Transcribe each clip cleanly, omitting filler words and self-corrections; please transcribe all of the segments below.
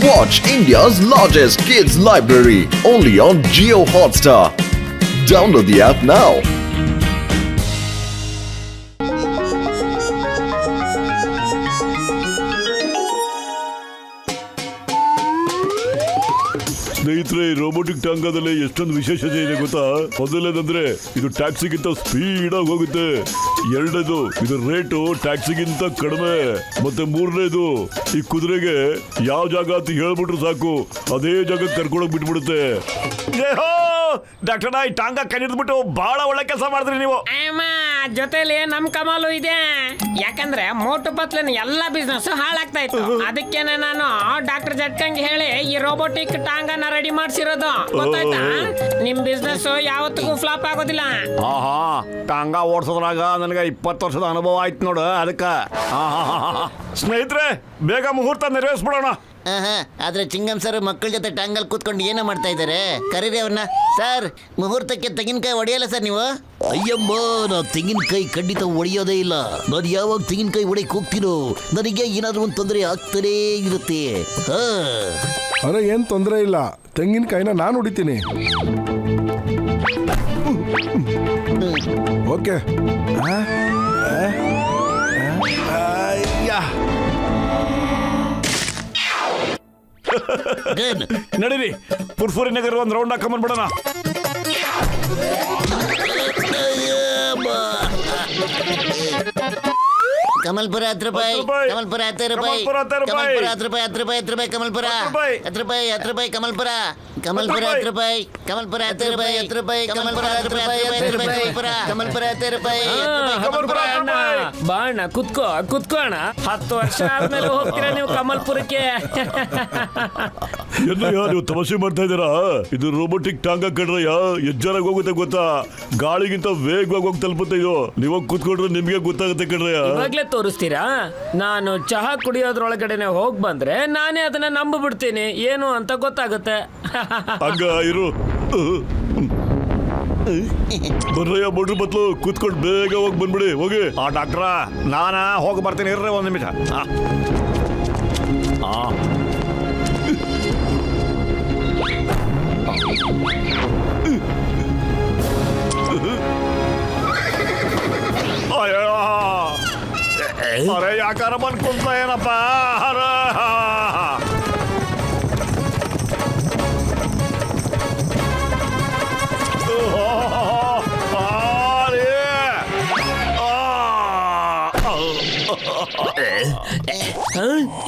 Watch India's largest kids library only on Jio Hotstar. Download the app now. ಸ್ನೇಹಿತರೆ, robotic ಟಾಂಗಾದಲ್ಲಿ ಎಷ್ಟೊಂದು ವಿಶೇಷತೆ ಇದೆ ಗೊತ್ತಾ? ಮೊದಲನೇದಂದ್ರೆ ಇದು ಟ್ಯಾಕ್ಸಿಗಿಂತ ಸ್ಪೀಡ್ ಆಗಿ ಹೋಗುತ್ತೆ. ಎರಡನೇದು ಇದು ರೇಟು ಟ್ಯಾಕ್ಸಿಗಿಂತ ಕಡಿಮೆ. ಮತ್ತೆ ಮೂರನೇದು ಈ ಕುದುರೆಗೆ ಯಾವ ಜಾಗ ಅಂತ ಹೇಳ್ಬಿಟ್ರು ಸಾಕು, ಅದೇ ಜಾಗ ಕರ್ಕೊಂಡೋಗಿ ಬಿಟ್ಬಿಡುತ್ತೆ. ಡಾಕ್ಟರ್ ಈ ಟಾಂಗ ಕನಿದ್ಬಿಟ್ಟು ಬಹಳ ಒಳ್ಳೆ ಕೆಲಸ ಮಾಡಿದ್ರಿ ನೀವು. ಜೊತೆಲಿ ನಮ್ ಕಮಾಲು ಇದೆ. ಯಾಕಂದ್ರೆ ಮೋಟು ಪತ್ಲಿನ ಎಲ್ಲಾ ಬಿಸ್ನೆಸ್ ಹಾಳಾಗ್ತಾ ಇತ್ತು. ಅದಕ್ಕೇನೆ ನಾನು ಡಾಕ್ಟರ್ ಜಟ್ಕಂಗೆ ಹೇಳಿ ಈ ರೋಬೋಟಿಕ್ ಟಾಂಗನ ರೆಡಿ ಮಾಡ್ಸಿರೋದು. ಗೊತ್ತಾಯ್ತಾ? ನಿಮ್ ಬಿಸ್ನೆಸ್ ಯಾವತ್ತಿಗೂ ಫ್ಲಾಪ್ ಆಗೋದಿಲ್ಲ. ಟಾಂಗ ಓಡಿಸೋದ್ರಾಗ ನನಗೆ 20 ವರ್ಷದ ಅನುಭವ ಆಯ್ತು ನೋಡು. ಅದಕ್ಕ ಸ್ನೇಹಿತರೆ, ಬೇಗ ಮುಹೂರ್ತ ನೆರವೇರಿಸ್ಬಿಡೋಣ. ಆದ್ರೆ ಚಿಂಗಂ ಸರ್ ಮಕ್ಕಳ ಜೊತೆ ಟಾಂಗಲ್ ಕೂತ್ಕೊಂಡು ಏನೋ ಮಾಡ್ತಾ ಇದ್ದಾರೆ. ಕರೀರಿ ಅವ್ರನ್ನ. ಸರ್, ಮುಹೂರ್ತಕ್ಕೆ ತೆಂಗಿನಕಾಯಿ ಹೊಡೆಯಲ್ಲ ಸರ್ ನೀವು? ಅಯ್ಯಮ್ಮ, ನಾ ತೆಂಗಿನಕಾಯಿ ಖಂಡಿತ ಹೊಡೆಯೋದೇ ಇಲ್ಲ. ನಾನು ಯಾವಾಗ ತೆಂಗಿನಕಾಯಿ ಹೊಡೆಯಕ್ಕೆ ಹೋಗ್ತೀನೋ ನನಗೆ ಏನಾದ್ರೂ ಒಂದು ತೊಂದರೆ ಆಗ್ತಾನೇ ಇರುತ್ತೆ. ಅರೆ, ಏನ್ ತೊಂದರೆ ಇಲ್ಲ, ತೆಂಗಿನಕಾಯಿನ ನಾನು ಹೊಡಿತೀನಿ. ಓಕೆ. ನಡೀರಿ, ಪುರ್ಫುರಿ ನಗರ ಒಂದ್ ರೌಂಡ್ ಹಾಕೊಂಡ್ಬಿಡೋಣ. ಕಮಲ್ಪುರ 10 ರೂಪಾಯಿ, ಕಮಲ್ಪುರ 10 ರೂಪಾಯಿ, ಕಮಲ್ಪುರ 10 ರೂಪಾಯಿ, 10 ರೂಪಾಯಿ, 10 ರೂಪಾಯಿ, ಕಮಲ್ಪುರ 10 ರೂಪಾಯಿ, 10 ರೂಪಾಯಿ, ಕಮಲ್ಪುರ, ಕಮಲ್ಪುರ 10 ರೂಪಾಯಿ, ಕಮಲ್ಪುರ 10 ರೂಪಾಯಿ, 10 ರೂಪಾಯಿ, ಕಮಲ್ಪುರ 10 ರೂಪಾಯಿ, 10 ರೂಪಾಯಿ, ಕಮಲ್ಪುರ 10 ರೂಪಾಯಿ. ಬಾಣ ಕುತ್ಕೋಣ. 10 ವರ್ಷ ಆದ್ಮೇಲೆ ಹೋಗ್ತೀರಾ ನೀವು ಕಮಲ್ಪುರಕ್ಕೆ. ಏನಯ್ಯ ನೀವು ತಮಾಷೆ ಮಾಡ್ತಾ ಇದ್ದೀರಾ? ಇದು ರೋಬೋಟಿಕ್ ಟಾಂಗ ಕಡ್ರಯ್ಯ, ಎಜ್ಜರಾಗಿ ಹೋಗುತ್ತೆ ಗೊತ್ತಾ? ಗಾಳಿಗಿಂತ ವೇಗವಾಗಿ ಹೋಗಿ ತಲುಪುತ್ತೆ ಇದು. ನೀವು ಕೂತ್ಕೊಂಡ್ರೆ ನಿಮ್ಗೆ ಗೊತ್ತಾಗುತ್ತೆ ಕಡ್ರಯ್ಯ. ಇವಾಗ್ಲೇ ತೋರಿಸ್ತೀರಾ? ನಾನು ಚಹಾ ಕುಡಿಯೋದ್ರೊಳಗಡೆನೆ ಹೋಗ್ ಬಂದ್ರೆ ನಾನೇ ಅದನ್ನ ನಂಬಿಬಿಡ್ತೀನಿ, ಏನು ಅಂತ ಗೊತ್ತಾಗುತ್ತೆ. ಹಂಗ ಇರು. ಬರ್ರಯ್ಯ, ಮೋಟ್ರು ಬತ್ಲು ಕೂತ್ಕೊಂಡು ಬೇಗ ಹೋಗಿ ಬಂದ್ಬಿಡಿ. ಹೋಗಿ. ಡಾಕ್ಟ್ರ, ನಾನ ಹೋಗಿ ಬರ್ತೀನಿ ಇರ್ರಿ ಒಂದ್ ನಿಮಿಷ. ಅರೆ, ಯಾಕಾರ ಬಂದ್ ಕುಂತ ಏನಪ್ಪ?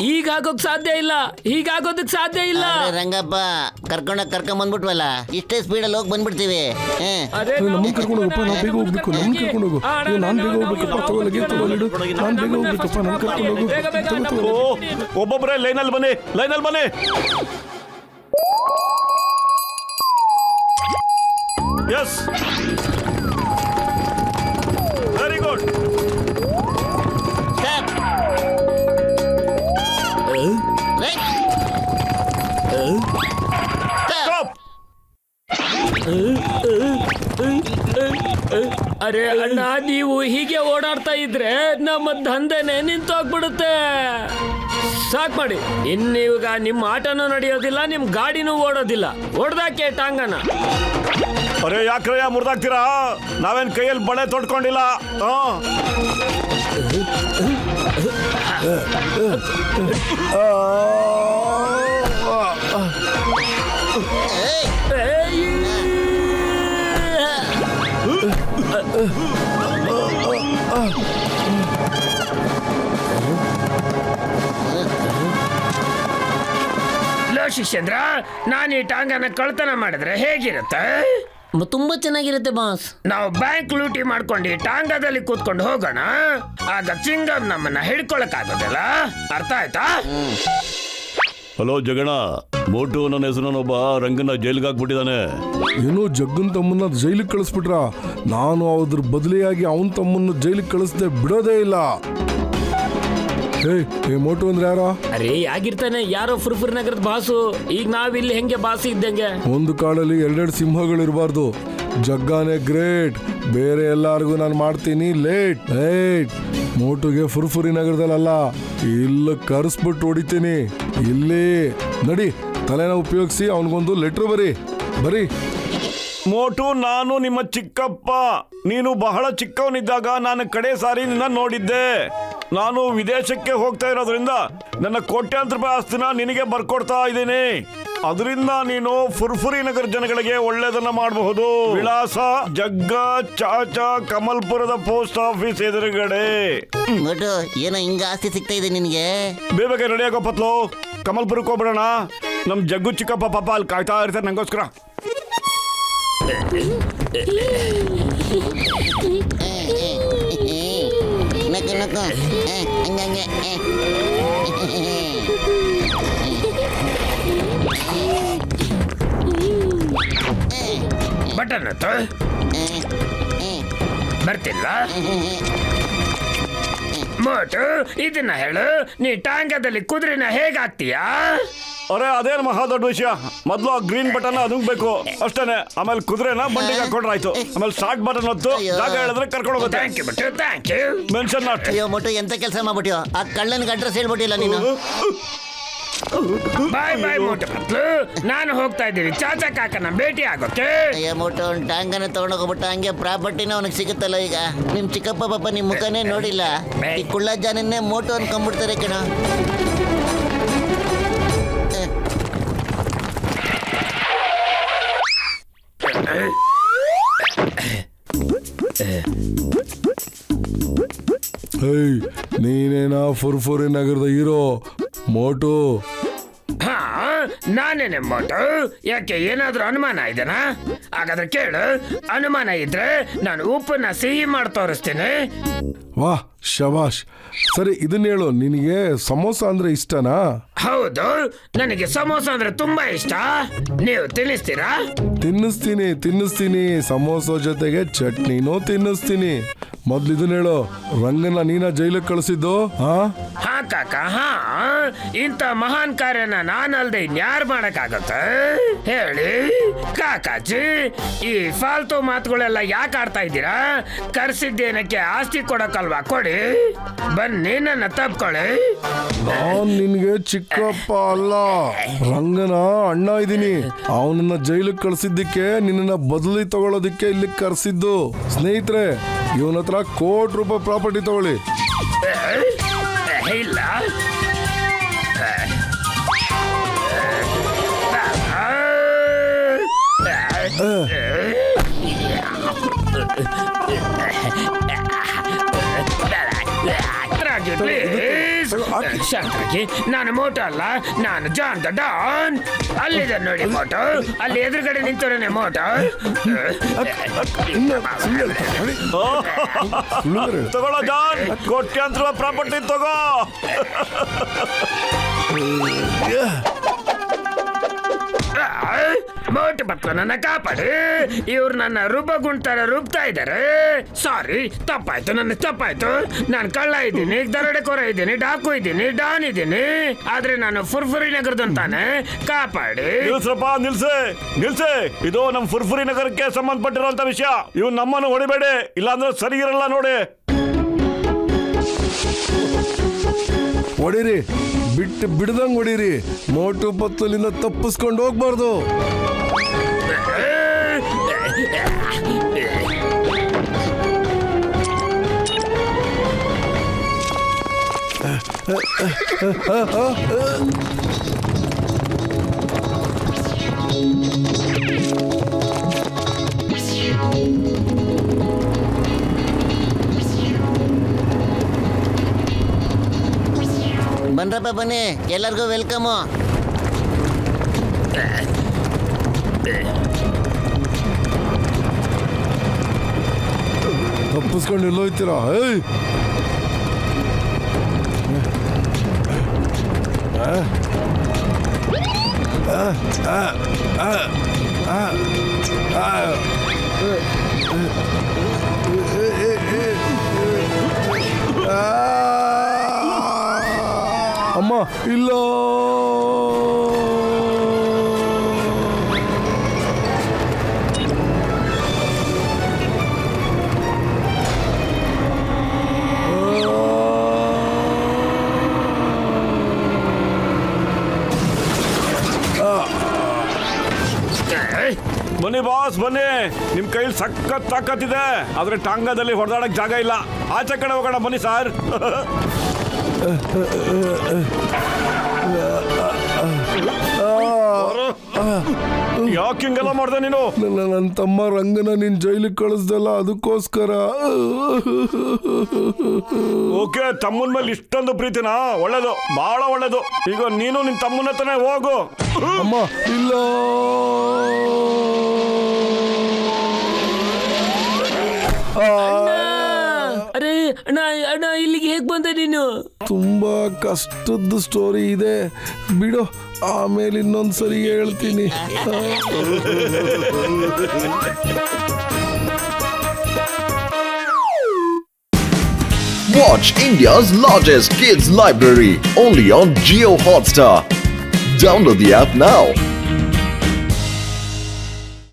ಹೀಗಾಗೋಕ್ ಸಾಧ್ಯ ಇಲ್ಲ, ಹೀಗಾಗೋದಕ್ ಸಾಧ್ಯ ಇಲ್ಲ. ರಂಗಪ್ಪ, ಕರ್ಕೊಂಡ್ ಬಂದ್ಬಿಟ್ವಲ್ಲ, ಇಷ್ಟೇ ಸ್ಪೀಡಲ್ಲಿ ಹೋಗಿ ಬಂದ್ಬಿಡ್ತೀವಿ. ನಮ್ಮನ್ನ ಕರ್ಕೊಂಡು ಹೋಗಪ್ಪ, ನಾವು ಬೇಗ ಹೋಗ್ಬೇಕು. ನಮ್ಮನ್ನ ಕರ್ಕೊಂಡು ಹೋಗು. ನಾನು ಬೇಗ ಹೋಗ್ಬೇಕಪ್ಪ. ತಗೊಳ್ಳಿಡು, ನಾನು ಬೇಗ ಹೋಗ್ಬೇಕಪ್ಪ. ನಾನು ಕರ್ಕೊಂಡು ಹೋಗು. ಒಬ್ಬೊಬ್ಬರೇ ಲೈನಲ್ಲಿ ಬನ್ನಿ, ಲೈನಲ್ಲಿ ಬನ್ನಿ. Yes, very good. ಅರೆ ಅಣ್ಣ, ನೀವು ಹೀಗೆ ಓಡಾಡ್ತಾ ಇದ್ರೆ ನಮ್ಮ ದಂಧೆನೆ ನಿಂತೋಗ್ಬಿಡುತ್ತೆ. ಸಾಕ್ ಮಾಡಿ. ಇನ್ನೀಗ ನಿಮ್ಮ ಆಟನೂ ನಡೆಯೋದಿಲ್ಲ, ನಿಮ್ ಗಾಡಿನೂ ಓಡೋದಿಲ್ಲ. ಓಡ್ದಾಕೆ ಟಾಂಗನ. ಅರೆ ಯಾಕ್ರಯ್ಯ ಮುರಿದಾಕ್ತೀರಾ? ನಾವೇನ್ ಕೈಯಲ್ಲಿ ಬಳೆ ತೊಡ್ಕೊಂಡಿಲ್ಲ. ಲೋ ಶಿಷ್ಯಂದ್ರ, ನಾನು ಈ ಟಾಂಗನ ಕಳ್ತನ ಮಾಡಿದ್ರೆ ಹೇಗಿರುತ್ತೆ? ತುಂಬಾ ಚೆನ್ನಾಗಿರುತ್ತೆ ಬಾಸ್. ನಾವು ಬ್ಯಾಂಕ್ ಲೂಟಿ ಮಾಡ್ಕೊಂಡು ಟಾಂಗದಲ್ಲಿ ಕೂತ್ಕೊಂಡು ಹೋಗೋಣ. ಆಗ ಚಿಂಗಂ ನಮ್ಮನ್ನ ಹಿಡ್ಕೊಳಕ್ ಆಗೋದಿಲ್ಲ. ಅರ್ಥ ಆಯ್ತಾ? ಹಲೋ ಜಗಣ, ಮೋಟು ನನ್ನ ಹೆಸರನ್ನೊಬ್ಬ ರಂಗನ ಜೈಲಿಗೆ ಹಾಕ್ಬಿಟ್ಟಿದ್ದಾನೆ. ಏನೋ ಜಗ್ಗನ್ ತಮ್ಮನ್ನ ಜೈಲಿಗೆ ಕಳಿಸ್ಬಿಟ್ರ? ನಾನು ಅದ್ರ ಬದಲಿಯಾಗಿ ಅವನ್ ತಮ್ಮನ್ನ ಜೈಲಿಗೆ ಕಳಿಸ್ದೆ ಬಿಡೋದೇ ಇಲ್ಲ. ಏ ಮೋಟು ಅಂದ್ರೆ ಯಾರ? ಅರೆ ಆಗಿರ್ತಾನೆ, ಯಾರೋ ಫುರ್ಫುರ್ ನಗರದ ಬಾಸು. ಈಗ ನಾವಿಲ್ಲಿ ಹೆಂಗೆ ಬಾಸು ಇದ್ದಂಗೆ. ಒಂದು ಕಾಡಲ್ಲಿ 2 ಸಿಂಹಗಳಿರಬಾರ್ದು. ಜಗ್ಗಾನೆ ಗ್ರೇಟ್. ಬೇರೆ ಎಲ್ಲಾರ್ಗು ನಾನು ಮಾಡ್ತೀನಿ ಲೇಟ್. ಮೋಟುಗೆ ಫುರ್ಫುರಿ ನಗರದಲ್ಲ, ಇಲ್ಲಿ ಕರ್ಸ್ಬಿಟ್ಟು ಹೊಡಿತೀನಿ. ಇಲ್ಲಿ ನಡಿ, ತಲೆನ ಉಪಯೋಗಿಸಿ ಅವನಿಗೊಂದು ಲೆಟ್ರ್ ಬರೀ. ಮೋಟು, ನಾನು ನಿಮ್ಮ ಚಿಕ್ಕಪ್ಪ. ನೀನು ಬಹಳ ಚಿಕ್ಕವನಿದ್ದಾಗ ನಾನು ಕಡೆ ಸಾರಿ ನಿನ್ನ ನೋಡಿದ್ದೆ. ನಾನು ವಿದೇಶಕ್ಕೆ ಹೋಗ್ತಾ ಇರೋದ್ರಿಂದ ನನ್ನ ಕೋಟ್ಯಾಂತರ ರೂಪಾಯಿ ಆಸ್ತಿನ ನಿನಗೆ ಬರ್ಕೊಡ್ತಾ ಇದ್ದೀನಿ. ಅದರಿಂದ ನೀನು ಫುರ್ಫುರಿ ನಗರ ಜನಗಳಿಗೆ ಒಳ್ಳೇದನ್ನ ಮಾಡಬಹುದು. ವಿಳಾಸ ಜಗ್ಗ ಚಾಚಾ, ಕಮಲ್ಪುರದ ಪೋಸ್ಟ್ ಆಫೀಸ್ ಎದುರುಗಡೆ. ಮೋಟು, ಏನೋ ಹಿಂಗ ಆಸ್ತಿ ಸಿಗ್ತಾ ಇದೆ ನಿನಗೆ? ಬೇಗ ರೆಡಿ ಆಗೋ ಪತ್ಲು, ಕಮಲ್ಪುರಕ್ಕೆ ಹೋಗ್ಬಿಡೋಣ. ನಮ್ ಜಗ್ಗು ಚಿಕ್ಕಪ್ಪ ಪಾಪ ಅಲ್ಲಿ ಕಾಯ್ತಾ ಇರ್ತಾರೆ ನಂಗೋಸ್ಕರ. ನಕ್ಕು ಹಂಗಂಗೆ. ಬಟನ್ ಬರ್ತಿಲ್ಲ. ಮೋಟು, ಇದನ್ನ ಹೇಳು, ನೀ ಟಾಂಗದಲ್ಲಿ ಕುದುರೆನ ಹೇಗಾಗ್ತೀಯಾ? ಅರೆ ಅದೇನು ಮಹಾ ದೊಡ್ಡ ವಿಷಯ. ಮೊದಲು ಆ ಗ್ರೀನ್ ಬಟನ್ ಅದಬೇಕು ಅಷ್ಟೇನೆ. ಆಮೇಲೆ ಕುದುರೆನ ಬಂಡಿಗೆ ಹಾಕೊಂಡ್ರಾಯ್ತು. ಆಮೇಲೆ ಸ್ಟಾರ್ಟ್ ಬಟನ್ ಹೊತ್ತು ಜಾಗ ಹೇಳಿದ್ರೆ ಕರ್ಕೊಂಡು ಹೋಗುತ್ತೆ. Thank you. Mention not. ಅಯ್ಯೋ ಮೋಟು, ಎಂತ ಕೆಲಸ ಮಾಡ್ಬಿಟ್ಟಿಯೋ? ಆ ಕಳ್ಳನಿಗೆ ಅಡ್ರೆಸ್ ಹೇಳ್ಬಿಟ್ಟಿಲ್ಲ ನೀನು. ಬಾಯ್ ಮೋಟು ಪತ್ಲು, ನಾನು ಹೋಗ್ತಾ ಇದ್ದೀನಿ ಚಾಚಾ ಕಾಕನ ಭೇಟಿ ಆಗೋಕೆ. ಅಯ್ಯೋ ಮೋಟು, ಅವ್ನು ಟಾಂಗನ ತಗೊಂಡೋಗ್ಬಿಟ್ಟ. ಹಂಗೆ ಪ್ರಾಪರ್ಟಿನ ಅವನಿಗೆ ಸಿಗುತ್ತಲ್ಲ ಈಗ. ನಿಮ್ ಚಿಕ್ಕಪ್ಪ ಪಾಪ ನಿಮ್ ಮುಖನೇ ನೋಡಿಲ್ಲ. ಈ ಕುಳ್ಳ ಜನನ್ನೇ ಮೋಟು ಅನ್ಕೊಂಡ್ಬಿಡ್ತಾರೆ ಕಣ. ನೀನೇನಾ ಫುರ್ಫುರಿ ನಗರದ ಹೀರೋ ಮೋಟು? ಹಾ, ನಾನೇನೆ ಮೋಟು. ಯಾಕೆ, ಏನಾದ್ರೂ ಅನುಮಾನ ಇದೆನಾ? ಹಾಗಾದ್ರೆ ಕೇಳು. ಅನುಮಾನ ಇದ್ರೆ ನಾನು ಉಪ್ಪನ್ನ ಸಿಹಿ ಮಾಡಿ ತೋರಿಸ್ತೀನಿ. ವಾಹ್, ಶಬಾಷ್. ಸರಿ, ಇದನ್ನ ಹೇಳು, ನಿನಗೆ ಸಮೋಸ ಅಂದ್ರೆ ಇಷ್ಟನಾ? ಹೌದು, ನನಗೆ ಸಮೋಸ ಅಂದ್ರೆ ತುಂಬಾ ಇಷ್ಟ. ನೀವು ತಿನ್ನಿಸ್ತೀರಾ? ತಿನ್ನಿಸ್ತೀನಿ. ಸಮೋಸ ಜೊತೆಗೆ ಚಟ್ನಿನೂ ತಿನ್ನಿಸ್ತೀನಿ. ಮೊದ್ಲು ಇದನ್ನ ಹೇಳು, ರಂಗನ ನೀನ ಜೈಲಿಗೆ ಕಳಿಸಿದ್ದು? ಹಾ ಕಾಕ, ಹಾ. ಇಂಥ ಮಹಾನ್ ಕಾರ್ಯನ ನಾನಲ್ದೆ ಇನ್ಯಾರು ಮಾಡಕ್ಕಾಗತ್ತೆ ಹೇಳಿ? ಕಾಕಾಜಿ, ಈ ಫಾಲ್ತು ಮಾತುಗಳೆಲ್ಲ ಯಾಕೆ ಆಡ್ತಾ ಇದ್ದೀರಾ? ಕರ್ಸಿದ್ದೇನಕ್ಕೆ ಆಸ್ತಿ ಕೊಡಕ್ಕಲ್ವಾ? ಕೊಡಿ, ಬನ್ನಿ ನನ್ನ ತಪ್ಕೊಳ್ಳಿ. ನಾನ್ ನಿನ್ಗೆ ಚಿಕ್ಕಪ್ಪ ಅಲ್ಲ, ರಂಗನ ಅಣ್ಣ ಇದ್ದೀನಿ. ಅವನನ್ನ ಜೈಲಿಗೆ ಕಳ್ಸಿದ್ದಕ್ಕೆ ನಿನ್ನ ಬದಲಿ ತಗೊಳ್ಳೋದಿಕ್ಕೆ ಇಲ್ಲಿ ಕರ್ಸಿದ್ದು. ಸ್ನೇಹಿತರೆ, ಇವನ ಹತ್ರ ₹1 ಕೋಟಿ ಪ್ರಾಪರ್ಟಿ ತಗೊಳ್ಳಿ. ಇಲ್ಲ, ಶಾಂತರಾಗಿ, ನಾನು ಮೋಟು ಅಲ್ಲ, ನಾನು ಜಾನ್ ದ ಡಾನ್. ಅಲ್ಲಿದೆ ನೋಡಿ ಮೋಟು, ಅಲ್ಲಿ ಎದುರುಗಡೆ ನಿಂತವರೇನೆ ಮೋಟು. ತಗೊಳ್ಳೋ ಜಾನ್, ಕೋಟ್ಯಾಂತರ ಪ್ರಾಪರ್ಟಿ ತಗೋ. ಮೋಟು ಪತ್ಲು, ನನ್ನ ಕಾಪಾಡಿ. ಇವ್ರು ನನ್ನ ರುಬ್ಬಗುಂಡ್ತರ ರುಬ್ತಾ ಇದ್ದಾರೆ. ಸಾರಿ, ತಪ್ಪಾಯ್ತು, ನನ್ನ ತಪ್ಪಾಯ್ತು. ನಾನು ಕಳ್ಳ ಇದ್ದೀನಿ, ದರೋಡೆಕೋರ ಇದ್ದೀನಿ, ಡಾಕು ಇದ್ದೀನಿ, ಡಾನ್ ಇದ್ದೀನಿ. ಆದ್ರೆ ನಾನು ಫುರ್ಫುರಿ ನಗರದಂತಾನೆ. ಕಾಪಾಡಿ. ನಿಲ್ಸೆ. ಇದು ನಮ್ ಫುರ್ಫುರಿ ನಗರಕ್ಕೆ ಸಂಬಂಧಪಟ್ಟಿರುವಂತ ವಿಷಯ. ಇವ್ ನಮ್ಮನ್ನು ಹೊಡಿಬೇಡಿ, ಇಲ್ಲಾಂದ್ರೆ ಸರಿ ಇರಲ್ಲ ನೋಡಿ. ಹೊಡೀರಿ, ಬಿಡ್ದಂಗ್ ಹೊಡೀರಿ. ಮೋಟು ಪತ್ತಲಿಂದ ತಪ್ಪಿಸ್ಕೊಂಡು ಹೋಗ್ಬಾರ್ದು. ಬನ್ರಪ್ಪ, ಬನ್ನಿ, ಎಲ್ಲರಿಗೂ ವೆಲ್ಕಮು. ತಪ್ಪಿಸ್ಕೊಂಡು ಎಲ್ಲೋಯ್ತೀರಾ? ಅಮ್ಮ, ಇಲ್ಲ. ಬನ್ನಿ ಬಾಸ್ ಬನ್ನಿ, ನಿಮ್ ಕೈಲಿ ಸಖತ್ ತಾಕತ್ತಿದೆ, ಆದ್ರೆ ಟಾಂಗಾದಲ್ಲಿ ಹೊಡೆದಾಡಕ್ ಜಾಗ ಇಲ್ಲ. ಆಚೆ ಕಡೆ ಹೋಗೋಣ ಬನ್ನಿ ಸರ್. ಯಾಕೆ ಹಿಂಗೆಲ್ಲ ಮಾಡ್ದೆ ನೀನು? ನನ್ನ ತಮ್ಮ ರಂಗನ ನಿನ್ ಜೈಲಿಗೆ ಕಳಿಸ್ದಲ್ಲ, ಅದಕ್ಕೋಸ್ಕರ. ಓಕೆ, ತಮ್ಮನ ಮೇಲೆ ಇಷ್ಟೊಂದು ಪ್ರೀತಿನಾ? ಒಳ್ಳೇದು, ಬಹಳ ಒಳ್ಳೇದು. ಈಗ ನೀನು ನಿನ್ ತಮ್ಮನ ಹತ್ರನೇ ಹೋಗು. ಅಮ್ಮ ಇಲ್ಲ. ಅರೆ ಅಣ್ಣ ಅಣ್ಣ, ಇಲ್ಲಿಗೆ ಹೇಗ್ ಬಂದೆ ನೀನು? ತುಂಬಾ ಕಷ್ಟದ ಸ್ಟೋರಿ ಇದೆ ಬಿಡು, ಆಮೇಲೆ ಇನ್ನೊಂದ್ಸರಿ ಹೇಳ್ತೀನಿ. Watch India's largest kids library only on Geo Hotstar. Download the app now.